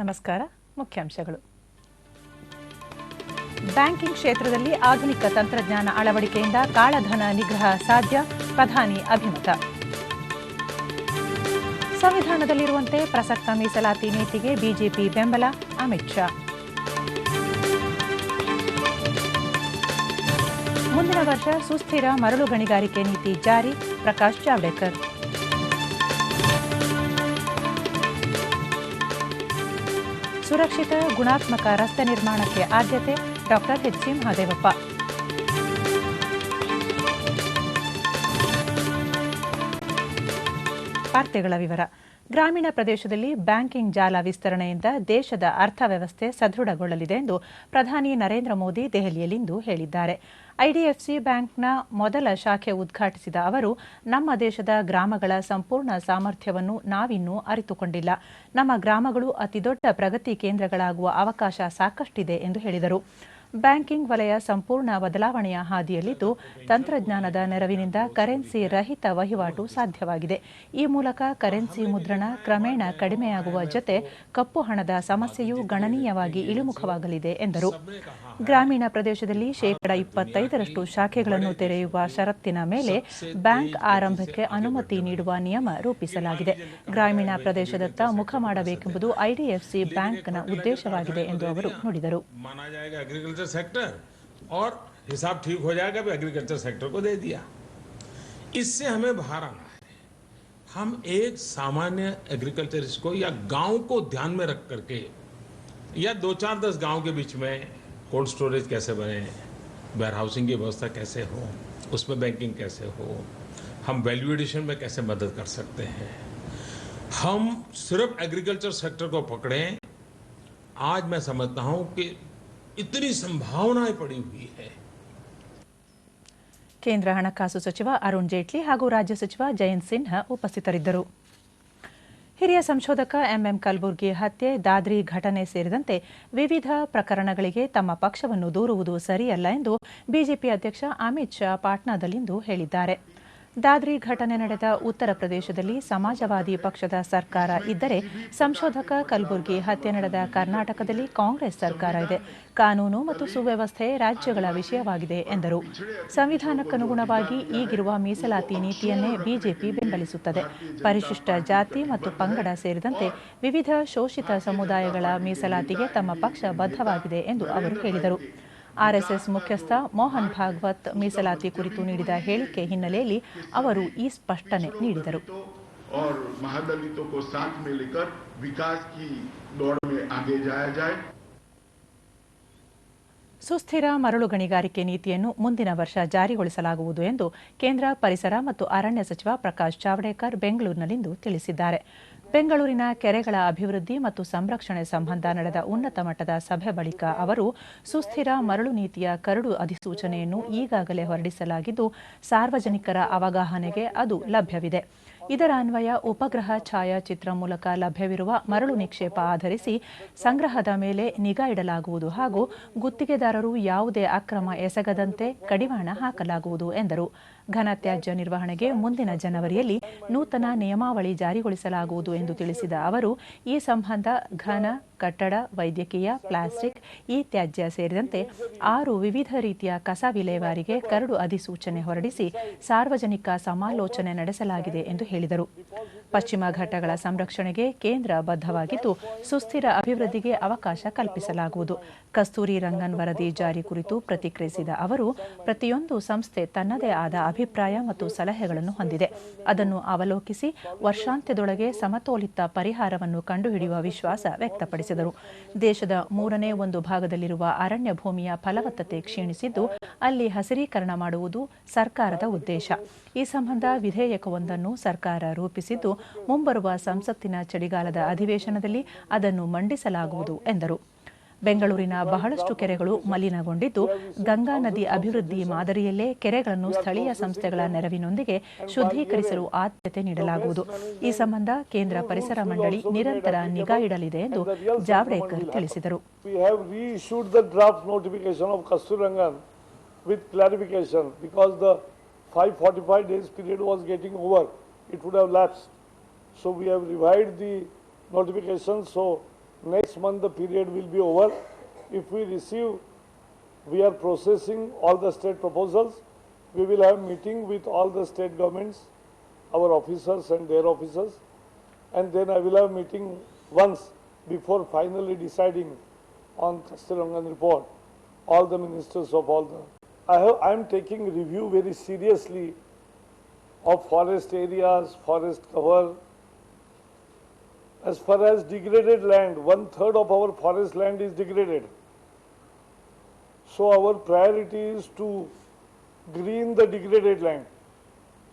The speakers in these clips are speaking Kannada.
ನಮಸ್ಕಾರ. ಮುಖ್ಯಾಂಶಗಳು. ಬ್ಯಾಂಕಿಂಗ್ ಕ್ಷೇತ್ರದಲ್ಲಿ ಆಧುನಿಕ ತಂತ್ರಜ್ಞಾನ ಅಳವಡಿಕೆಯಿಂದ ಕಾಳಧನ ನಿಗ್ರಹ ಸಾಧ್ಯ, ಪ್ರಧಾನಿ ಅಭಿಮತ. ಸಂವಿಧಾನದಲ್ಲಿರುವಂತೆ ಪ್ರಸಕ್ತ ಮೀಸಲಾತಿ ನೀತಿಗೆ ಬಿಜೆಪಿ ಬೆಂಬಲ, ಅಮಿತ್ ಶಾ. ಮುಂದಿನ ವರ್ಷ ಸುಸ್ಥಿರ ಮರಳು ಗಣಿಗಾರಿಕೆ ನೀತಿ ಜಾರಿ, ಪ್ರಕಾಶ್ ಜಾವಡೇಕರ್. ಸುರಕ್ಷಿತ ಗುಣಾತ್ಮಕ ರಸ್ತೆ ನಿರ್ಮಾಣಕ್ಕೆ ಆದ್ಯತೆ, ಡಾಕ್ಟರ್ ಎಚ್.ಸಿ. ಮಹದೇವಪ್ಪ. ವಾರ್ತೆಗಳ ವಿವರ. ಗ್ರಾಮೀಣ ಪ್ರದೇಶದಲ್ಲಿ ಬ್ಯಾಂಕಿಂಗ್ ಜಾಲ ವಿಸ್ತರಣೆಯಿಂದ ದೇಶದ ಅರ್ಥವ್ಯವಸ್ಥೆ ಸದೃಢಗೊಳ್ಳಲಿದೆ ಎಂದು ಪ್ರಧಾನಿ ನರೇಂದ್ರ ಮೋದಿ ದೆಹಲಿಯಲ್ಲಿಂದು ಹೇಳಿದ್ದಾರೆ. ಐಡಿಎಫ್ಸಿ ಬ್ಯಾಂಕ್ನ ಮೊದಲ ಶಾಖೆ ಉದ್ಘಾಟಿಸಿದ ಅವರು, ನಮ್ಮ ದೇಶದ ಗ್ರಾಮಗಳ ಸಂಪೂರ್ಣ ಸಾಮರ್ಥ್ಯವನ್ನು ನಾವಿನ್ನೂ ಅರಿತುಕೊಂಡಿಲ್ಲ. ನಮ್ಮ ಗ್ರಾಮಗಳು ಅತಿದೊಡ್ಡ ಪ್ರಗತಿ ಕೇಂದ್ರಗಳಾಗುವ ಅವಕಾಶ ಸಾಕಷ್ಟಿದೆ ಎಂದು ಹೇಳಿದರು. ಬ್ಯಾಂಕಿಂಗ್ ವಲಯ ಸಂಪೂರ್ಣ ಬದಲಾವಣೆಯ ಹಾದಿಯಲ್ಲಿದ್ದು, ತಂತ್ರಜ್ಞಾನದ ನೆರವಿನಿಂದ ಕರೆನ್ಸಿ ರಹಿತ ವಹಿವಾಟು ಸಾಧ್ಯವಾಗಿದೆ. ಈ ಮೂಲಕ ಕರೆನ್ಸಿ ಮುದ್ರಣ ಕ್ರಮೇಣ ಕಡಿಮೆಯಾಗುವ ಜೊತೆ ಕಪ್ಪು ಹಣದ ಸಮಸ್ಯೆಯೂ ಗಣನೀಯವಾಗಿ ಇಳಿಮುಖವಾಗಲಿದೆ ಎಂದರು. ಗ್ರಾಮೀಣ ಪ್ರದೇಶದಲ್ಲಿ 25% ಶಾಖೆಗಳನ್ನು ತೆರೆಯುವ ಷರತ್ತಿನ ಮೇಲೆ ಬ್ಯಾಂಕ್ ಆರಂಭಕ್ಕೆ ಅನುಮತಿ ನೀಡುವ ನಿಯಮ ರೂಪಿಸಲಾಗಿದೆ. ಗ್ರಾಮೀಣ ಪ್ರದೇಶದತ್ತ ಮುಖ ಮಾಡಬೇಕೆಂಬುದು ಐಡಿಎಫ್ಸಿ ಬ್ಯಾಂಕ್ನ ಉದ್ದೇಶವಾಗಿದೆ ಎಂದು ಅವರು ನುಡಿದರು. सेक्टर और हिसाब ठीक हो जाएगा भी एग्रीकल्चर सेक्टर को दे दिया. इससे हमें बाहर आना है. हम एक सामान्य एग्रीकल्चरिस्ट को या गांव को ध्यान में रख करके या 2-4-10 गांव के बीच में कोल्ड स्टोरेज कैसे बने, वेयर हाउसिंग की व्यवस्था कैसे हो, उसमें बैंकिंग कैसे हो, हम वैल्यू एडिशन में कैसे मदद कर सकते हैं. हम सिर्फ एग्रीकल्चर सेक्टर को पकड़ें. आज मैं समझता हूं कि इतनी संभावनाएं पड़ी हुई है. ಕೇಂದ್ರ ಹಣಕಾಸು ಸಚಿವ ಅರುಣ್ ಜೇಟ್ಲಿ ಹಾಗೂ ರಾಜ್ಯ ಸಚಿವ ಜಯಂತ್ ಸಿನ್ಹಾ ಉಪಸ್ಥಿತರಿದ್ದರು. ಹಿರಿಯ ಸಂಶೋಧಕ ಎಂಎಂ ಕಲಬುರ್ಗಿ ಹತ್ಯೆ, ದಾದ್ರಿ ಘಟನೆ ಸೇರಿದಂತೆ ವಿವಿಧ ಪ್ರಕರಣಗಳಿಗೆ ತಮ್ಮ ಪಕ್ಷವನ್ನು ದೂರುವುದು ಸರಿಯಲ್ಲ ಎಂದು ಬಿಜೆಪಿ ಅಧ್ಯಕ್ಷ ಅಮಿತ್ ಶಾ ಪಾಟ್ನಾದಲ್ಲಿಂದು ಹೇಳಿದ್ದಾರೆ. ದಾದ್ರಿ ಘಟನೆ ನಡೆದ ಉತ್ತರ ಪ್ರದೇಶದಲ್ಲಿ ಸಮಾಜವಾದಿ ಪಕ್ಷದ ಸರ್ಕಾರ ಇದ್ದರೆ, ಸಂಶೋಧಕ ಕಲಬುರ್ಗಿ ಹತ್ಯೆ ನಡೆದ ಕರ್ನಾಟಕದಲ್ಲಿ ಕಾಂಗ್ರೆಸ್ ಸರ್ಕಾರ ಇದೆ. ಕಾನೂನು ಮತ್ತು ಸುವ್ಯವಸ್ಥೆ ರಾಜ್ಯಗಳ ವಿಷಯವಾಗಿದೆ ಎಂದರು. ಸಂವಿಧಾನಕ್ಕನುಗುಣವಾಗಿ ಈಗಿರುವ ಮೀಸಲಾತಿ ನೀತಿಯನ್ನೇ ಬಿಜೆಪಿ ಬೆಂಬಲಿಸುತ್ತದೆ. ಪರಿಶಿಷ್ಟ ಜಾತಿ ಮತ್ತು ಪಂಗಡ ಸೇರಿದಂತೆ ವಿವಿಧ ಶೋಷಿತ ಸಮುದಾಯಗಳ ಮೀಸಲಾತಿಗೆ ತಮ್ಮ ಪಕ್ಷ ಬದ್ಧವಾಗಿದೆ ಎಂದು ಅವರು ಹೇಳಿದರು. ಆರ್ಎಸ್ಎಸ್ ಮುಖ್ಯಸ್ಥ ಮೋಹನ್ ಭಾಗವತ್ ಮೀಸಲಾತಿ ಕುರಿತು ನೀಡಿದ ಹೇಳಿಕೆ ಹಿನ್ನೆಲೆಯಲ್ಲಿ ಅವರು ಈ ಸ್ಪಷ್ಟನೆ ನೀಡಿದರು. ಸುಸ್ಥಿರ ಮರಳು ಗಣಿಗಾರಿಕೆ ನೀತಿಯನ್ನು ಮುಂದಿನ ವರ್ಷ ಜಾರಿಗೊಳಿಸಲಾಗುವುದು ಎಂದು ಕೇಂದ್ರ ಪರಿಸರ ಮತ್ತು ಅರಣ್ಯ ಸಚಿವ ಪ್ರಕಾಶ್ ಜಾವಡೇಕರ್ ಬೆಂಗಳೂರಿನಲ್ಲಿಂದು ತಿಳಿಸಿದ್ದಾರೆ. ಬೆಂಗಳೂರಿನ ಕೆರೆಗಳ ಅಭಿವೃದ್ಧಿ ಮತ್ತು ಸಂರಕ್ಷಣೆ ಸಂಬಂಧ ನಡೆದ ಉನ್ನತ ಮಟ್ಟದ ಸಭೆ ಬಳಿಕ ಅವರು, ಸುಸ್ಥಿರ ಮರಳು ನೀತಿಯ ಕರಡು ಅಧಿಸೂಚನೆಯನ್ನು ಈಗಾಗಲೇ ಹೊರಡಿಸಲಾಗಿದ್ದು, ಸಾರ್ವಜನಿಕರ ಅವಗಾಹನೆಗೆ ಅದು ಲಭ್ಯವಿದೆ. ಇದರ ಅನ್ವಯ ಉಪಗ್ರಹ ಛಾಯಾಚಿತ್ರ ಮೂಲಕ ಲಭ್ಯವಿರುವ ಮರಳು ನಿಕ್ಷೇಪ ಆಧರಿಸಿ ಸಂಗ್ರಹದ ಮೇಲೆ ನಿಗಾ ಇಡಲಾಗುವುದು ಹಾಗೂ ಗುತ್ತಿಗೆದಾರರು ಯಾವುದೇ ಅಕ್ರಮ ಎಸಗದಂತೆ ಕಡಿವಾಣ ಹಾಕಲಾಗುವುದು ಎಂದರು. ಘನತ್ಯಾಜ್ಯ ನಿರ್ವಹಣೆಗೆ ಮುಂದಿನ ಜನವರಿಯಲ್ಲಿ ನೂತನ ನಿಯಮಾವಳಿ ಜಾರಿಗೊಳಿಸಲಾಗುವುದು ಎಂದು ತಿಳಿಸಿದ ಅವರು, ಈ ಸಂಬಂಧ ಘನ, ಕಟ್ಟಡ, ವೈದ್ಯಕೀಯ, ಪ್ಲಾಸ್ಟಿಕ್, ಇ ತ್ಯಾಜ್ಯ ಸೇರಿದಂತೆ 6 ವಿವಿಧ ರೀತಿಯ ಕಸ ವಿಲೇವಾರಿಗೆ ಕರಡು ಅಧಿಸೂಚನೆ ಹೊರಡಿಸಿ ಸಾರ್ವಜನಿಕ ಸಮಾಲೋಚನೆ ನಡೆಸಲಾಗಿದೆ ಎಂದು ಹೇಳಿದರು. ಪಶ್ಚಿಮ ಘಟ್ಟಗಳ ಸಂರಕ್ಷಣೆಗೆ ಕೇಂದ್ರ ಬದ್ಧವಾಗಿದ್ದು, ಸುಸ್ಥಿರ ಅಭಿವೃದ್ಧಿಗೆ ಅವಕಾಶ ಕಲ್ಪಿಸಲಾಗುವುದು. ಕಸ್ತೂರಿ ರಂಗನ್ ವರದಿ ಜಾರಿ ಕುರಿತು ಪ್ರತಿಕ್ರಿಯಿಸಿದ ಅವರು, ಪ್ರತಿಯೊಂದು ಸಂಸ್ಥೆ ತನ್ನದೇ ಆದ ಅಭಿಪ್ರಾಯ ಮತ್ತು ಸಲಹೆಗಳನ್ನು ಹೊಂದಿದೆ. ಅದನ್ನು ಅವಲೋಕಿಸಿ ವರ್ಷಾಂತ್ಯದೊಳಗೆ ಸಮತೋಲಿತ ಪರಿಹಾರವನ್ನು ಕಂಡುಹಿಡಿಯುವ ವಿಶ್ವಾಸ ವ್ಯಕ್ತಪಡಿಸಿದರು. ದೇಶದ 1/3 ಭಾಗದಲ್ಲಿರುವ ಅರಣ್ಯ ಭೂಮಿಯ ಫಲವತ್ತತೆ ಕ್ಷೀಣಿಸಿದ್ದು, ಅಲ್ಲಿ ಹಸಿರೀಕರಣ ಮಾಡುವುದು ಸರ್ಕಾರದ ಉದ್ದೇಶ. ಈ ಸಂಬಂಧ ವಿಧೇಯಕವೊಂದನ್ನು ಸರ್ಕಾರ ರೂಪಿಸಿದ್ದು, ಮುಂಬರುವ ಸಂಸತ್ತಿನ ಚಳಿಗಾಲದ ಅಧಿವೇಶನದಲ್ಲಿ ಅದನ್ನು ಮಂಡಿಸಲಾಗುವುದು ಎಂದರು. ಬೆಂಗಳೂರಿನ ಬಹಳಷ್ಟು ಕೆರೆಗಳು ಮಲಿನಗೊಂಡಿದ್ದು, ಗಂಗಾ ನದಿ ಅಭಿವೃದ್ಧಿ ಮಾದರಿಯಲ್ಲೇ ಕೆರೆಗಳನ್ನು ಸ್ಥಳೀಯ ಸಂಸ್ಥೆಗಳ ನೆರವಿನೊಂದಿಗೆ ಶುದ್ಧೀಕರಿಸಲು ಆದ್ಯತೆ ನೀಡಲಾಗುವುದು. ಈ ಸಂಬಂಧ ಕೇಂದ್ರ ಪರಿಸರ ಮಂಡಳಿ ನಿರಂತರ ನಿಗಾ ಇಡಲಿದೆ ಎಂದು ಜಾವಡೇಕರ್ ತಿಳಿಸಿದರು. with clarification because the 545 days period was getting over, it would have lapsed. So we have revised the notification, so Next month the period will be over. If we receive, we are processing all the state proposals. We will have meeting with all the state governments, our officers and their officers, and then I will have meeting once before finally deciding on Kastirangan report, all the ministers of all the. I am taking review very seriously of forest areas, forest cover. As far as degraded land, 1/3 of our forest land is degraded. So our priority is to green the degraded land.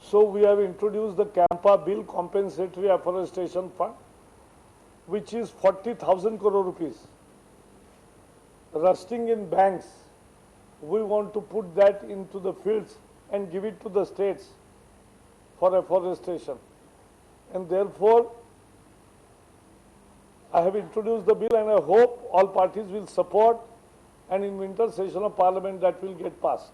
So we have introduced the Campa Bill Compensatory Afforestation Fund, which is 40,000 crore rupees. Rusting in banks, we want to put that into the fields and give it to the states for afforestation. And therefore, I have introduced the bill and I hope all parties will support, and in winter session of parliament that will get passed.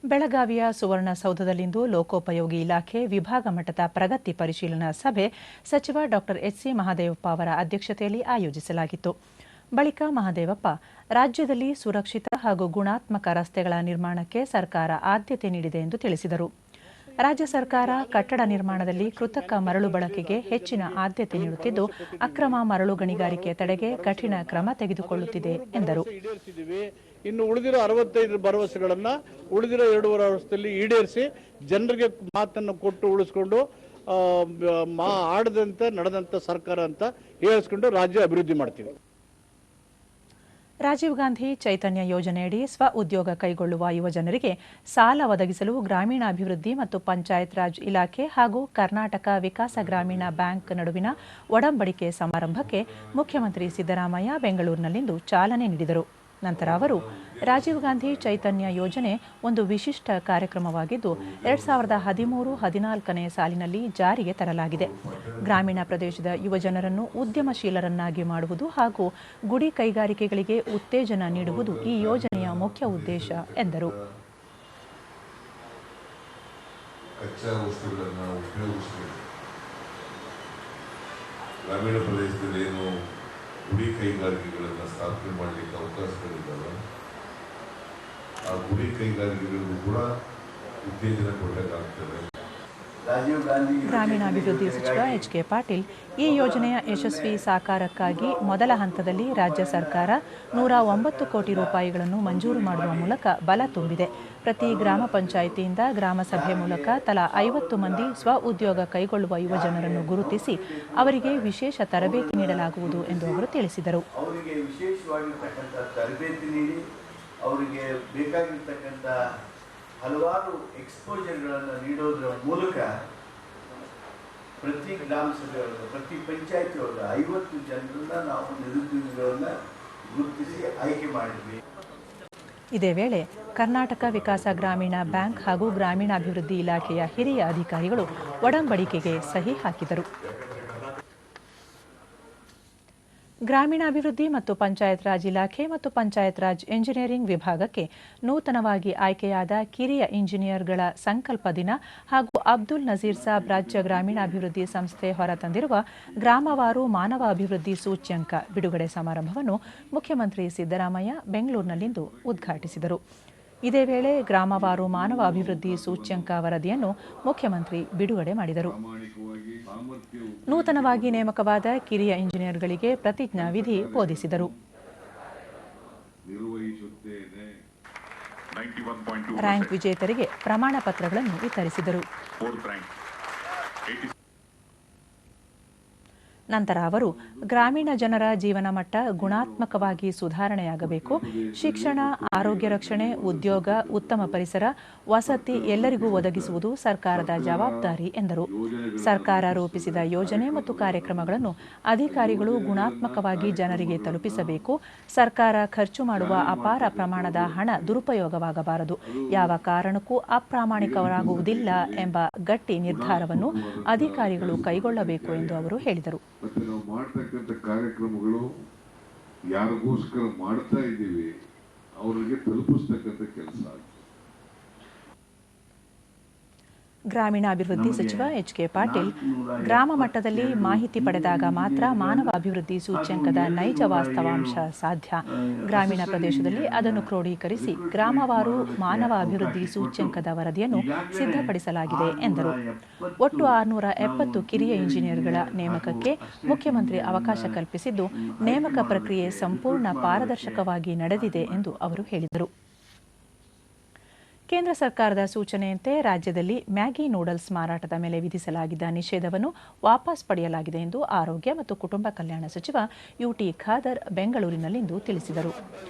ಬೆಳಗಾವಿಯ ಸುವರ್ಣಸೌಧದಲ್ಲಿಂದು ಲೋಕೋಪಯೋಗಿ ಇಲಾಖೆ ವಿಭಾಗ ಮಟ್ಟದ ಪ್ರಗತಿ ಪರಿಶೀಲನಾ ಸಭೆ ಸಚಿವ ಡಾಕ್ಟರ್ ಎಚ್.ಸಿ. ಮಹದೇವಪ್ಪ ಅವರ ಅಧ್ಯಕ್ಷತೆಯಲ್ಲಿ ಆಯೋಜಿಸಲಾಗಿತ್ತು. ಬಳಿಕ ಮಹದೇವಪ್ಪ ರಾಜ್ಯದಲ್ಲಿ ಸುರಕ್ಷಿತ ಹಾಗೂ ಗುಣಾತ್ಮಕ ರಸ್ತೆಗಳ ನಿರ್ಮಾಣಕ್ಕೆ ಸರ್ಕಾರ ಆದ್ಯತೆ ನೀಡಿದೆ ಎಂದು ತಿಳಿಸಿದರು. ರಾಜ್ಯ ಸರ್ಕಾರ ಕಟ್ಟಡ ನಿರ್ಮಾಣದಲ್ಲಿ ಕೃತಕ ಮರಳು ಬಳಕೆಗೆ ಹೆಚ್ಚಿನ ಆದ್ಯತೆ ನೀಡುತ್ತಿದ್ದು ಅಕ್ರಮ ಮರಳು ಗಣಿಗಾರಿಕೆ ತಡೆಗೆ ಕಠಿಣ ಕ್ರಮ ತೆಗೆದುಕೊಳ್ಳುತ್ತಿದೆ ಎಂದರು. ಇನ್ನು ಉಳಿದಿರೋ 65 ಭರವಸೆಗಳನ್ನ ಉಳಿದಿರೋ 2.5 ವರ್ಷದಲ್ಲಿ ಈಡೇರಿಸಿ ಜನರಿಗೆ ಮಾತನ್ನು ಕೊಟ್ಟು ಉಳಿಸ್ಕೊಂಡು ಆಡದಂತೆ ನಡೆದಂತ ಸರ್ಕಾರ ಅಂತ ಹೇಳಿಸ್ಕೊಂಡು ರಾಜ್ಯ ಅಭಿವೃದ್ಧಿ ಮಾಡ್ತೀವಿ. ರಾಜೀವ್ ಗಾಂಧಿ ಚೈತನ್ಯ ಯೋಜನೆಯಡಿ ಸ್ವ ಉದ್ಯೋಗ ಕೈಗೊಳ್ಳುವ ಯುವಜನರಿಗೆ ಸಾಲ ಒದಗಿಸಲು ಗ್ರಾಮೀಣಾಭಿವೃದ್ಧಿ ಮತ್ತು ಪಂಚಾಯತ್ ರಾಜ್ ಇಲಾಖೆ ಹಾಗೂ ಕರ್ನಾಟಕ ವಿಕಾಸ ಗ್ರಾಮೀಣ ಬ್ಯಾಂಕ್ ನಡುವಿನ ಒಡಂಬಡಿಕೆ ಸಮಾರಂಭಕ್ಕೆ ಮುಖ್ಯಮಂತ್ರಿ ಸಿದ್ದರಾಮಯ್ಯ ಬೆಂಗಳೂರಿನಲ್ಲಿಂದು ಚಾಲನೆ ನೀಡಿದರು. ನಂತರ ಅವರು ರಾಜೀವ್ ಗಾಂಧಿ ಚೈತನ್ಯ ಯೋಜನೆ ಒಂದು ವಿಶಿಷ್ಟ ಕಾರ್ಯಕ್ರಮವಾಗಿದ್ದು 2013-14ನೇ ಸಾಲಿನಲ್ಲಿ ಜಾರಿಗೆ ತರಲಾಗಿದೆ. ಗ್ರಾಮೀಣ ಪ್ರದೇಶದ ಯುವಜನರನ್ನು ಉದ್ಯಮಶೀಲರನ್ನಾಗಿ ಮಾಡುವುದು ಹಾಗೂ ಗುಡಿ ಕೈಗಾರಿಕೆಗಳಿಗೆ ಉತ್ತೇಜನ ನೀಡುವುದು ಈ ಯೋಜನೆಯ ಮುಖ್ಯ ಉದ್ದೇಶ ಎಂದರು. ಗ್ರಾಮೀಣ ಪ್ರದೇಶದಲ್ಲಿ ಏನು ಗುಡಿ ಕೈಗಾರಿಕೆಗಳನ್ನು ಸ್ಥಾಪನೆ ಮಾಡಲಿಕ್ಕೆ ಅವಕಾಶಗಳಿದ್ದಾವೆ, ಆ ಗುಡಿ ಕೈಗಾರಿಕೆಗಳಿಗೂ ಕೂಡ ಉತ್ತೇಜನ ಕೊಡಬೇಕಾಗ್ತದೆ. ಗ್ರಾಮೀಣಾಭಿವೃದ್ಧಿ ಸಚಿವ ಎಚ್.ಕೆ. ಪಾಟೀಲ್ ಈ ಯೋಜನೆಯ ಯಶಸ್ವಿ ಸಾಕಾರಕ್ಕಾಗಿ ಮೊದಲ ಹಂತದಲ್ಲಿ ರಾಜ್ಯ ಸರ್ಕಾರ 109 ಕೋಟಿ ರೂಪಾಯಿಗಳನ್ನು ಮಂಜೂರು ಮಾಡುವ ಮೂಲಕ ಬಲ ತುಂಬಿದೆ. ಪ್ರತಿ ಗ್ರಾಮ ಪಂಚಾಯಿತಿಯಿಂದ ಗ್ರಾಮ ಸಭೆ ಮೂಲಕ ತಲಾ 50 ಮಂದಿ ಸ್ವ ಉದ್ಯೋಗ ಕೈಗೊಳ್ಳುವ ಯುವಜನರನ್ನು ಗುರುತಿಸಿ ಅವರಿಗೆ ವಿಶೇಷ ತರಬೇತಿ ನೀಡಲಾಗುವುದು ಎಂದು ಅವರು ತಿಳಿಸಿದರು. ಅವರಿಗೆ ವಿಶೇಷವಾಗಿರ್ತಕ್ಕಂಥ ತರಬೇತಿ ನೀಡಿ ಅವರಿಗೆ ಬೇಕಾಗಿರ್ತಕ್ಕಂಥ ಹಲವಾರು ಎಕ್ಸ್ಪೋಜರ್ಗಳನ್ನು ನೀಡೋದರ ಮೂಲಕ ಪ್ರತಿ ಗ್ರಾಮ ಸಭೆಯೊಳಗೆ ಪ್ರತಿ ಪಂಚಾಯತಿ ಒಳಗೆ 50 ಜನರನ್ನ ನಾವು ನಿರುದ್ಯೋಗಿಗಳನ್ನ ಗುರುತಿಸಿ ಆಯ್ಕೆ ಮಾಡಿದ್ವಿ. ಇದೇ ವೇಳೆ ಕರ್ನಾಟಕ ವಿಕಾಸ ಗ್ರಾಮೀಣ ಬ್ಯಾಂಕ್ ಹಾಗೂ ಗ್ರಾಮೀಣಾಭಿವೃದ್ಧಿ ಇಲಾಖೆಯ ಹಿರಿಯ ಅಧಿಕಾರಿಗಳು ಒಡಂಬಡಿಕೆಗೆ ಸಹಿ ಹಾಕಿದರು. ಗ್ರಾಮೀಣಾಭಿವೃದ್ಧಿ ಮತ್ತು ಪಂಚಾಯತ್ ರಾಜ್ ಇಲಾಖೆ ಮತ್ತು ಪಂಚಾಯತ್ ರಾಜ್ ಎಂಜಿನಿಯರಿಂಗ್ ವಿಭಾಗಕ್ಕೆ ನೂತನವಾಗಿ ಆಯ್ಕೆಯಾದ ಕಿರಿಯ ಇಂಜಿನಿಯರ್ಗಳ ಸಂಕಲ್ಪ ದಿನ ಹಾಗೂ ಅಬ್ದುಲ್ ನಜೀರ್ ಸಾಬ್ ರಾಜ್ಯ ಗ್ರಾಮೀಣಾಭಿವೃದ್ಧಿ ಸಂಸ್ಥೆ ಹೊರತಂದಿರುವ ಗ್ರಾಮವಾರು ಮಾನವ ಅಭಿವೃದ್ಧಿ ಸೂಚ್ಯಂಕ ಬಿಡುಗಡೆ ಸಮಾರಂಭವನ್ನು ಮುಖ್ಯಮಂತ್ರಿ ಸಿದ್ದರಾಮಯ್ಯ ಬೆಂಗಳೂರಿನಲ್ಲಿಂದು ಉದ್ಘಾಟಿಸಿದರು. ಇದೇ ವೇಳೆ ಗ್ರಾಮವಾರು ಮಾನವ ಅಭಿವೃದ್ಧಿ ಸೂಚ್ಯಂಕ ವರದಿಯನ್ನು ಮುಖ್ಯಮಂತ್ರಿ ಬಿಡುಗಡೆ ಮಾಡಿದರು. ನೂತನವಾಗಿ ನೇಮಕವಾದ ಕಿರಿಯ ಇಂಜಿನಿಯರ್ಗಳಿಗೆ ಪ್ರತಿಜ್ಞಾ ವಿಧಿ ಬೋಧಿಸಿದರು. ರ್ಯಾಂಕ್ ವಿಜೇತರಿಗೆ ಪ್ರಮಾಣ ಪತ್ರಗಳನ್ನು ವಿತರಿಸಿದರು. ನಂತರ ಅವರು ಗ್ರಾಮೀಣ ಜನರ ಜೀವನ ಮಟ್ಟ ಗುಣಾತ್ಮಕವಾಗಿ ಸುಧಾರಣೆಯಾಗಬೇಕು, ಶಿಕ್ಷಣ, ಆರೋಗ್ಯ ರಕ್ಷಣೆ, ಉದ್ಯೋಗ, ಉತ್ತಮ ಪರಿಸರ, ವಸತಿ ಎಲ್ಲರಿಗೂ ಒದಗಿಸುವುದು ಸರ್ಕಾರದ ಜವಾಬ್ದಾರಿ ಎಂದರು. ಸರ್ಕಾರ ರೂಪಿಸಿದ ಯೋಜನೆ ಮತ್ತು ಕಾರ್ಯಕ್ರಮಗಳನ್ನು ಅಧಿಕಾರಿಗಳು ಗುಣಾತ್ಮಕವಾಗಿ ಜನರಿಗೆ ತಲುಪಿಸಬೇಕು. ಸರ್ಕಾರ ಖರ್ಚು ಮಾಡುವ ಅಪಾರ ಪ್ರಮಾಣದ ಹಣ ದುರುಪಯೋಗವಾಗಬಾರದು, ಯಾವ ಕಾರಣಕ್ಕೂ ಅಪ್ರಾಮಾಣಿಕರಾಗುವುದಿಲ್ಲ ಎಂಬ ಗಟ್ಟಿ ನಿರ್ಧಾರವನ್ನು ಅಧಿಕಾರಿಗಳು ಕೈಗೊಳ್ಳಬೇಕು ಎಂದು ಅವರು ಹೇಳಿದರು. ಮತ್ತೆ ನಾವು ಮಾಡ್ತಕ್ಕಂಥ ಕಾರ್ಯಕ್ರಮಗಳು ಯಾರಿಗೋಸ್ಕರ ಮಾಡ್ತಾ ಇದ್ದೀವಿ ಅವರಿಗೆ ತಲುಪಿಸ್ತಕ್ಕಂಥ ಕೆಲಸ. ಗ್ರಾಮೀಣಾಭಿವೃದ್ಧಿ ಸಚಿವ ಎಚ್.ಕೆ. ಪಾಟೀಲ್, ಗ್ರಾಮ ಮಟ್ಟದಲ್ಲಿ ಮಾಹಿತಿ ಪಡೆದಾಗ ಮಾತ್ರ ಮಾನವ ಅಭಿವೃದ್ಧಿ ಸೂಚ್ಯಂಕದ ನೈಜ ವಾಸ್ತವಾಂಶ ಸಾಧ್ಯ. ಗ್ರಾಮೀಣ ಪ್ರದೇಶದಲ್ಲಿ ಅದನ್ನು ಕ್ರೋಢೀಕರಿಸಿ ಗ್ರಾಮವಾರು ಮಾನವ ಅಭಿವೃದ್ಧಿ ಸೂಚ್ಯಂಕದ ವರದಿಯನ್ನು ಸಿದ್ಧಪಡಿಸಲಾಗಿದೆ ಎಂದರು. ಒಟ್ಟು 670 ಕಿರಿಯ ಇಂಜಿನಿಯರ್ಗಳ ನೇಮಕಕ್ಕೆ ಮುಖ್ಯಮಂತ್ರಿ ಅವಕಾಶ ಕಲ್ಪಿಸಿದ್ದು, ನೇಮಕ ಪ್ರಕ್ರಿಯೆ ಸಂಪೂರ್ಣ ಪಾರದರ್ಶಕವಾಗಿ ನಡೆದಿದೆ ಎಂದು ಅವರು ಹೇಳಿದರು. ಕೇಂದ್ರ ಸರ್ಕಾರದ ಸೂಚನೆಯಂತೆ ರಾಜ್ಯದಲ್ಲಿ ಮ್ಯಾಗಿ ನೂಡಲ್ಸ್ ಮಾರಾಟದ ಮೇಲೆ ವಿಧಿಸಲಾಗಿದ್ದ ನಿಷೇಧವನ್ನು ವಾಪಸ್ ಪಡೆಯಲಾಗಿದೆ ಎಂದು ಆರೋಗ್ಯ ಮತ್ತು ಕುಟುಂಬ ಕಲ್ಯಾಣ ಸಚಿವ ಯುಟಿ ಖಾದರ್ ಬೆಂಗಳೂರಿನಲ್ಲಿಂದು ತಿಳಿಸಿದರು.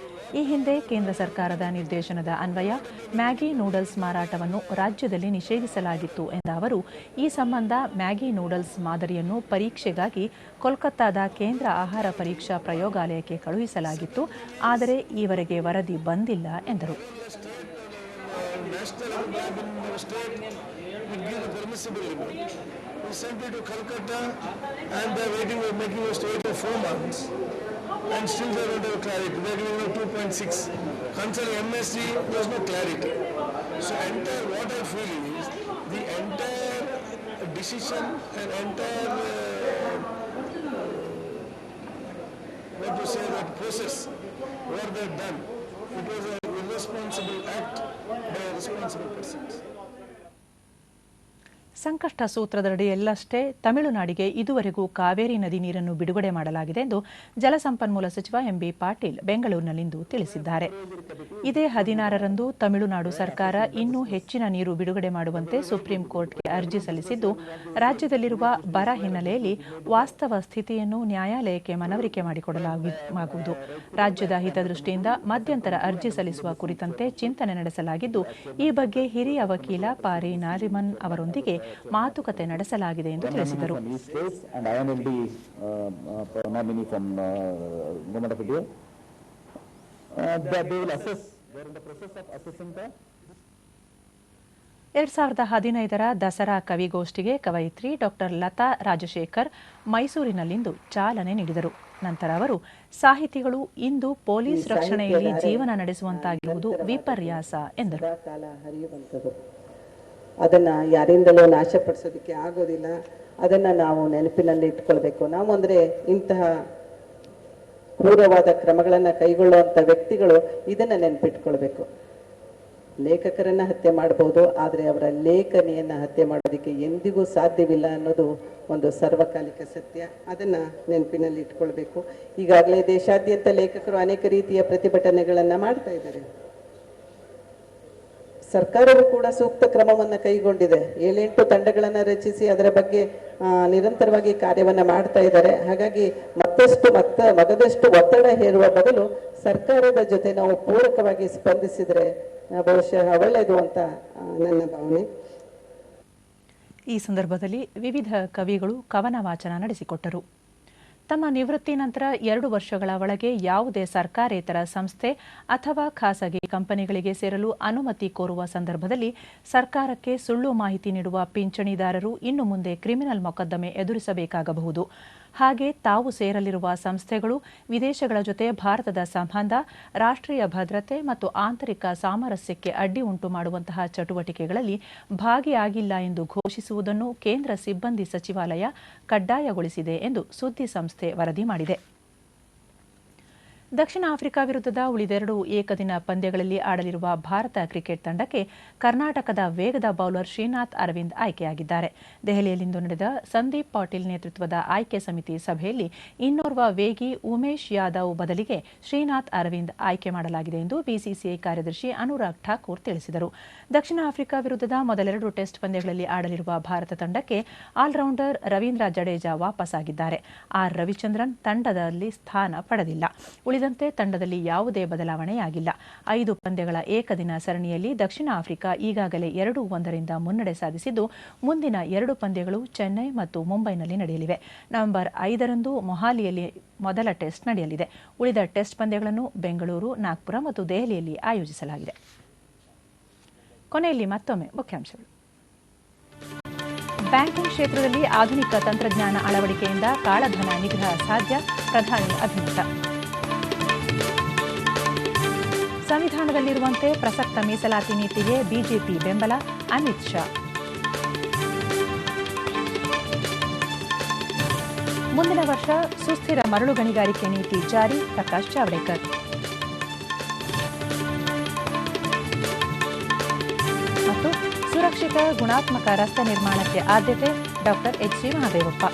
ಈ ಹಿಂದೆ ಕೇಂದ್ರ ಸರ್ಕಾರದ ನಿರ್ದೇಶನದ ಅನ್ವಯ ಮ್ಯಾಗಿ ನೂಡಲ್ಸ್ ಮಾರಾಟವನ್ನು ರಾಜ್ಯದಲ್ಲಿ ನಿಷೇಧಿಸಲಾಗಿತ್ತು ಎಂದ ಅವರು, ಈ ಸಂಬಂಧ ಮ್ಯಾಗಿ ನೂಡಲ್ಸ್ ಮಾದರಿಯನ್ನು ಪರೀಕ್ಷೆಗಾಗಿ ಕೋಲ್ಕತ್ತಾದ ಕೇಂದ್ರ ಆಹಾರ ಪರೀಕ್ಷಾ ಪ್ರಯೋಗಾಲಯಕ್ಕೆ ಕಳುಹಿಸಲಾಗಿತ್ತು. ಆದರೆ ಈವರೆಗೆ ವರದಿ ಬಂದಿಲ್ಲ ಎಂದರು. National state will give a permissible limit. We sent it to Calcutta and they are waiting, making us wait for 4 months. And still they don't have clarity. They are giving 2.6. Concerning MSG, there is no clarity. So entire what I feel is the entire decision and entire what to say, that process, what they have done, it was an irresponsible act by responsible persons. ಸಂಕಷ್ಟ ಸೂತ್ರದಡಿಯಲ್ಲಷ್ಟೇ ತಮಿಳುನಾಡಿಗೆ ಇದುವರೆಗೂ ಕಾವೇರಿ ನದಿ ನೀರನ್ನು ಬಿಡುಗಡೆ ಮಾಡಲಾಗಿದೆ ಎಂದು ಜಲಸಂಪನ್ಮೂಲ ಸಚಿವ ಎಂಬಿ ಪಾಟೀಲ್ ಬೆಂಗಳೂರಿನಲ್ಲಿಂದು ತಿಳಿಸಿದ್ದಾರೆ. ಇದೇ 16ರಂದು ತಮಿಳುನಾಡು ಸರ್ಕಾರ ಇನ್ನೂ ಹೆಚ್ಚಿನ ನೀರು ಬಿಡುಗಡೆ ಮಾಡುವಂತೆ ಸುಪ್ರೀಂ ಕೋರ್ಟ್ಗೆ ಅರ್ಜಿ ಸಲ್ಲಿಸಿದ್ದು, ರಾಜ್ಯದಲ್ಲಿರುವ ಬರ ಹಿನ್ನೆಲೆಯಲ್ಲಿ ವಾಸ್ತವ ಸ್ಥಿತಿಯನ್ನು ನ್ಯಾಯಾಲಯಕ್ಕೆ ಮನವರಿಕೆ ಮಾಡಿಕೊಡಲಾಗುವುದು. ರಾಜ್ಯದ ಹಿತದೃಷ್ಟಿಯಿಂದ ಮಧ್ಯಂತರ ಅರ್ಜಿ ಸಲ್ಲಿಸುವ ಕುರಿತಂತೆ ಚಿಂತನೆ ನಡೆಸಲಾಗಿದ್ದು, ಈ ಬಗ್ಗೆ ಹಿರಿಯ ವಕೀಲ ಪಾರಿ ನಾರಿಮನ್ ಅವರೊಂದಿಗೆ ಮಾತುಕತೆ ನಡೆಸಲಾಗಿದೆ ಎಂದು ತಿಳಿಸಿದರು. ಎರಡ್ 2015ರ ದಸರಾ ಕವಿಗೋಷ್ಠಿಗೆ ಕವಯಿತ್ರಿ ಡಾಕ್ಟರ್ ಲತಾ ರಾಜಶೇಖರ್ ಮೈಸೂರಿನಲ್ಲಿಂದು ಚಾಲನೆ ನೀಡಿದರು. ನಂತರ ಅವರು, ಸಾಹಿತಿಗಳು ಇಂದು ಪೊಲೀಸ್ ರಕ್ಷಣೆಯಲ್ಲಿ ಜೀವನ ನಡೆಸುವಂತಾಗಿರುವುದು ವಿಪರ್ಯಾಸ ಎಂದರು. ಅದನ್ನು ಯಾರಿಂದಲೂ ನಾಶಪಡಿಸೋದಕ್ಕೆ ಆಗೋದಿಲ್ಲ. ಅದನ್ನು ನಾವು ನೆನಪಿನಲ್ಲಿ ಇಟ್ಕೊಳ್ಬೇಕು. ನಾವು ಅಂದರೆ ಇಂತಹ ಕ್ರೂರವಾದ ಕ್ರಮಗಳನ್ನು ಕೈಗೊಳ್ಳುವಂಥ ವ್ಯಕ್ತಿಗಳು ಇದನ್ನು ನೆನಪಿಟ್ಕೊಳ್ಬೇಕು. ಲೇಖಕರನ್ನು ಹತ್ಯೆ ಮಾಡಬಹುದು, ಆದರೆ ಅವರ ಲೇಖನಿಯನ್ನು ಹತ್ಯೆ ಮಾಡೋದಕ್ಕೆ ಎಂದಿಗೂ ಸಾಧ್ಯವಿಲ್ಲ ಅನ್ನೋದು ಒಂದು ಸರ್ವಕಾಲಿಕ ಸತ್ಯ. ಅದನ್ನು ನೆನಪಿನಲ್ಲಿ ಇಟ್ಕೊಳ್ಬೇಕು. ಈಗಾಗಲೇ ದೇಶಾದ್ಯಂತ ಲೇಖಕರು ಅನೇಕ ರೀತಿಯ ಪ್ರತಿಭಟನೆಗಳನ್ನು ಮಾಡ್ತಾ ಇದ್ದಾರೆ. ಸರ್ಕಾರವು ಕೂಡ ಸೂಕ್ತ ಕ್ರಮವನ್ನು ಕೈಗೊಂಡಿದೆ. 7-8 ತಂಡಗಳನ್ನು ರಚಿಸಿ ಅದರ ಬಗ್ಗೆ ನಿರಂತರವಾಗಿ ಕಾರ್ಯವನ್ನು ಮಾಡ್ತಾ ಇದ್ದಾರೆ. ಹಾಗಾಗಿ ಮಗದಷ್ಟು ಒತ್ತಡ ಹೇರುವ ಬದಲು ಸರ್ಕಾರದ ಜೊತೆ ನಾವು ಪೂರಕವಾಗಿ ಸ್ಪಂದಿಸಿದರೆ ಬಹುಶಃ ಒಳ್ಳೆಯದು ಅಂತ ನನ್ನ ಭಾವನೆ. ಈ ಸಂದರ್ಭದಲ್ಲಿ ವಿವಿಧ ಕವಿಗಳು ಕವನ ವಾಚನ ನಡೆಸಿಕೊಟ್ಟರು. ತಮ್ಮ ನಿವೃತ್ತಿ ನಂತರ 2 ವರ್ಷಗಳ ಒಳಗೆ ಯಾವುದೇ ಸರ್ಕಾರೇತರ ಸಂಸ್ಥೆ ಅಥವಾ ಖಾಸಗಿ ಕಂಪನಿಗಳಿಗೆ ಸೇರಲು ಅನುಮತಿ ಕೋರುವ ಸಂದರ್ಭದಲ್ಲಿ ಸರ್ಕಾರಕ್ಕೆ ಸುಳ್ಳು ಮಾಹಿತಿ ನೀಡುವ ಪಿಂಚಣಿದಾರರು ಇನ್ನು ಮುಂದೆ ಕ್ರಿಮಿನಲ್ ಮೊಕದ್ದಮೆ ಎದುರಿಸಬೇಕಾಗಬಹುದು. ಹಾಗೆ ತಾವು ಸೇರಲಿರುವ ಸಂಸ್ಥೆಗಳು ವಿದೇಶಗಳ ಜೊತೆ ಭಾರತದ ಸಂಬಂಧ, ರಾಷ್ಟ್ರೀಯ ಭದ್ರತೆ ಮತ್ತು ಆಂತರಿಕ ಸಾಮರಸ್ಯಕ್ಕೆ ಅಡ್ಡಿ ಉಂಟು ಮಾಡುವಂತಹ ಚಟುವಟಿಕೆಗಳಲ್ಲಿ ಭಾಗಿಯಾಗಿಲ್ಲ ಎಂದು ಘೋಷಿಸುವುದನ್ನು ಕೇಂದ್ರ ಸಿಬ್ಬಂದಿ ಸಚಿವಾಲಯ ಕಡ್ಡಾಯಗೊಳಿಸಿದೆ ಎಂದು ಸುದ್ದಿ ಸಂಸ್ಥೆ ವರದಿ ಮಾಡಿದೆ. ದಕ್ಷಿಣ ಆಫ್ರಿಕಾ ವಿರುದ್ಧದ ಉಳಿದೆರಡು ಏಕದಿನ ಪಂದ್ಯಗಳಲ್ಲಿ ಆಡಲಿರುವ ಭಾರತ ಕ್ರಿಕೆಟ್ ತಂಡಕ್ಕೆ ಕರ್ನಾಟಕದ ವೇಗದ ಬೌಲರ್ ಶ್ರೀನಾಥ್ ಅರವಿಂದ್ ಆಯ್ಕೆಯಾಗಿದ್ದಾರೆ. ದೆಹಲಿಯಲ್ಲಿಂದು ನಡೆದ ಸಂದೀಪ್ ಪಾಟೀಲ್ ನೇತೃತ್ವದ ಆಯ್ಕೆ ಸಮಿತಿ ಸಭೆಯಲ್ಲಿ ಇನ್ನೋರ್ವ ವೇಗಿ ಉಮೇಶ್ ಯಾದವ್ ಬದಲಿಗೆ ಶ್ರೀನಾಥ್ ಅರವಿಂದ್ ಆಯ್ಕೆ ಮಾಡಲಾಗಿದೆ ಎಂದು ಬಿಸಿಸಿಐ ಕಾರ್ಯದರ್ಶಿ ಅನುರಾಗ್ ಠಾಕೂರ್ ತಿಳಿಸಿದರು. ದಕ್ಷಿಣ ಆಫ್ರಿಕಾ ವಿರುದ್ಧದ ಮೊದಲೆರಡು ಟೆಸ್ಟ್ ಪಂದ್ಯಗಳಲ್ಲಿ ಆಡಲಿರುವ ಭಾರತ ತಂಡಕ್ಕೆ ಆಲ್ರೌಂಡರ್ ರವೀಂದ್ರ ಜಡೇಜಾ ವಾಪಸ್ಸಾಗಿದ್ದಾರೆ. ಆರ್ ರವಿಚಂದ್ರನ್ ತಂಡದಲ್ಲಿ ಸ್ಥಾನ ಪಡೆದಿಲ್ಲ. ಉಳಿದಂತೆ ತಂಡದಲ್ಲಿ ಯಾವುದೇ ಬದಲಾವಣೆಯಾಗಿಲ್ಲ. 5 ಪಂದ್ಯಗಳ ಏಕದಿನ ಸರಣಿಯಲ್ಲಿ ದಕ್ಷಿಣ ಆಫ್ರಿಕಾ ಈಗಾಗಲೇ 2-1 ಮುನ್ನಡೆ ಸಾಧಿಸಿದ್ದು, ಮುಂದಿನ 2 ಪಂದ್ಯಗಳು ಚೆನ್ನೈ ಮತ್ತು ಮುಂಬೈನಲ್ಲಿ ನಡೆಯಲಿವೆ. ನವೆಂಬರ್ 5ರಂದು ಮೊಹಾಲಿಯಲ್ಲಿ ಮೊದಲ ಟೆಸ್ಟ್ ನಡೆಯಲಿದೆ. ಉಳಿದ ಟೆಸ್ಟ್ ಪಂದ್ಯಗಳನ್ನು ಬೆಂಗಳೂರು, ನಾಗ್ಪುರ ಮತ್ತು ದೆಹಲಿಯಲ್ಲಿ ಆಯೋಜಿಸಲಾಗಿದೆ. ಕೊನೆಯಲ್ಲಿ ಮತ್ತೊಮ್ಮೆ ಮುಖ್ಯಾಂಶಗಳು. ಬ್ಯಾಂಕಿಂಗ್ ಕ್ಷೇತ್ರದಲ್ಲಿ ಆಧುನಿಕ ತಂತ್ರಜ್ಞಾನ ಅಳವಡಿಕೆಯಿಂದ ಕಾಳಧನ ನಿಗ್ರಹ ಸಾಧ್ಯ, ಪ್ರಧಾನಿ ಅಭಿಮತ. ಸಂವಿಧಾನದಲ್ಲಿರುವಂತೆ ಪ್ರಸಕ್ತ ಮೀಸಲಾತಿ ನೀತಿಗೆ ಬಿಜೆಪಿ ಬೆಂಬಲ, ಅಮಿತ್ ಶಾ. ಮುಂದಿನ ವರ್ಷ ಸುಸ್ಥಿರ ಮರಳು ಗಣಿಗಾರಿಕೆ ನೀತಿ ಜಾರಿ, ಪ್ರಕಾಶ್ ಜಾವಡೇಕರ್. ಮತ್ತು ಸುರಕ್ಷಿತ ಗುಣಾತ್ಮಕ ರಸ್ತೆ ನಿರ್ಮಾಣಕ್ಕೆ ಆದ್ಯತೆ, ಡಾಕ್ಟರ್ ಎಚ್.ಸಿ. ಮಹದೇವಪ್ಪ.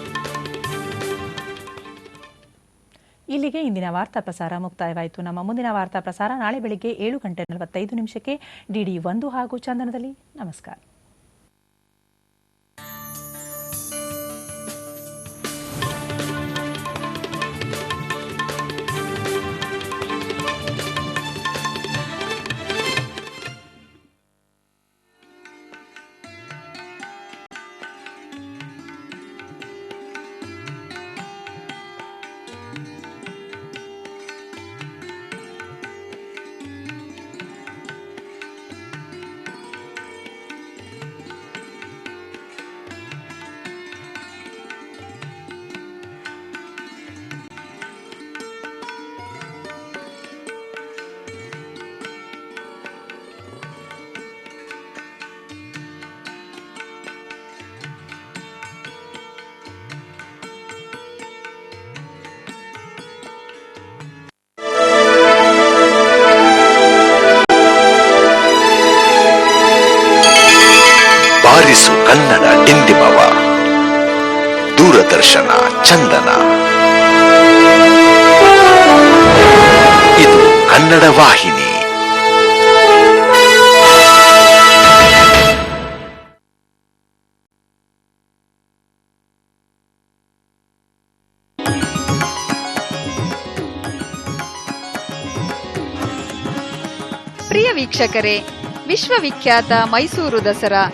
ಇಲ್ಲಿಗೆ ಇಂದಿನ ವಾರ್ತಾ ಪ್ರಸಾರ ಮುಕ್ತಾಯವಾಯಿತು. ನಮ್ಮ ಮುಂದಿನ ವಾರ್ತಾ ಪ್ರಸಾರ ನಾಳೆ ಬೆಳಿಗ್ಗೆ 7:45 DD1 ಹಾಗೂ ಚಂದನದಲ್ಲಿ. ನಮಸ್ಕಾರ. ಬಾರಿಸು ಕನ್ನಡ ಡಿಂಡಿಮವ, ದೂರದರ್ಶನ ಚಂದನ. ಇದು ಕನ್ನಡ ವಾಹಿನಿ. ಪ್ರಿಯ ವೀಕ್ಷಕರೇ, ವಿಶ್ವವಿಖ್ಯಾತ ಮೈಸೂರು ದಸರಾ